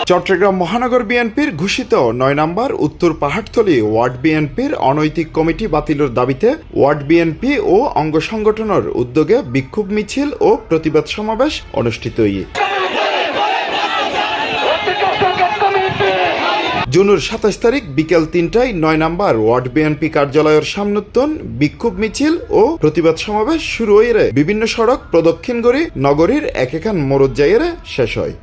চট্টগ্রাম মহানগর বিএনপির ঘোষিত ৯ নম্বর উত্তর পাহাড়তলী ওয়ার্ড বিএনপির অনৈতিক কমিটি বাতিলের দাবিতে ওয়ার্ড বিএনপি ও অঙ্গ সংগঠনের উদ্যোগে বিক্ষোভ মিছিল ও প্রতিবাদ সমাবেশ অনুষ্ঠিত হয়। জুনের ২৭ তারিখ বিকেল ৩টায় ৯ নম্বর ওয়ার্ড বিএনপি কার্যালয়ের সামনেতন বিক্ষোভ মিছিল ও প্রতিবাদ সমাবেশ শুরু হয়ে বিভিন্ন সড়ক প্রদক্ষিণ করে নগরীর একেখান মোড় যাইয়ে শেষ হয়।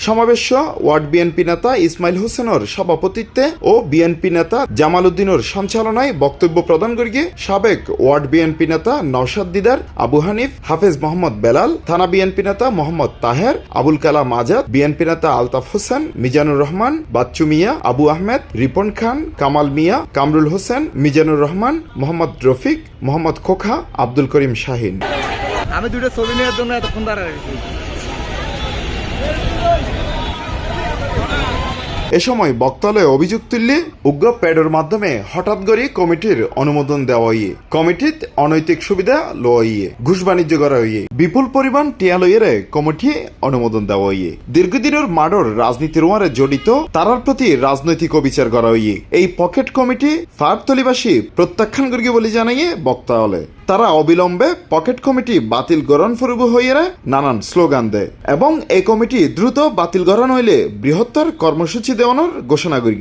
সমাবেশ ওয়ার্ড বিএনপি নেতা ইসমাইল হোসেনের সভাপতিত্বে ও বিএনপি নেতা জামাল উদ্দিনের সঞ্চালনায় বক্তব্য প্রদান করিয়ে সাবেক ওয়ার্ড বিএনপি নেতা নওশাদ দিদার, আবু হানিফ, হাফেজ মোহাম্মদ বেলাল, থানা বিএনপি নেতা মোহাম্মদ তাহের, আবুল কালাম আজাদ, বিএনপি নেতা আলতাফ হোসেন, মিজানুর রহমান, বাচ্চু মিয়া, আবু আহমেদ, রিপন খান, কামাল মিয়া, কামরুল হোসেন, মিজানুর রহমান, মোহাম্মদ রফিক, মোহাম্মদ খোখা, আব্দুল করিম শাহিন। আমি দুটো ছবি নেওয়ার জন্য এতক্ষণ দাঁড়ায় রেখেছি। এ সময় বক্তব্যে অভিযোগ তুললে উগ্র প্যাডের মাধ্যমে হঠাৎ করে কমিটির অনুমোদন দেওয়া হইয়ে কমিটিত অনৈতিক সুবিধা লওয়া হইয়ে ঘুষ বাণিজ্য করা হইয়ে বিপুল পরিমাণ টিয়া লইয়ে কমিটি অনুমোদন দেওয়া হইয়ে দীর্ঘদিনের মার্ডর রাজনীতির ওয়ারে জড়িত তারার প্রতি রাজনৈতিক অবিচার করা হইয়ে এই পকেট কমিটি পাহাড়তলীবাসী প্রত্যাখ্যান করিয়ে বলে জানাইয়ে বক্তা হলে তারা অবিলম্বে পকেট কমিটি বাতিল গরণ ফুরব হইয়ে নানান স্লোগান দেয় এবং এই কমিটি দ্রুত বাতিল গরণ হইলে বৃহত্তর কর্মসূচি দেওয়ানোর ঘোষণা করি।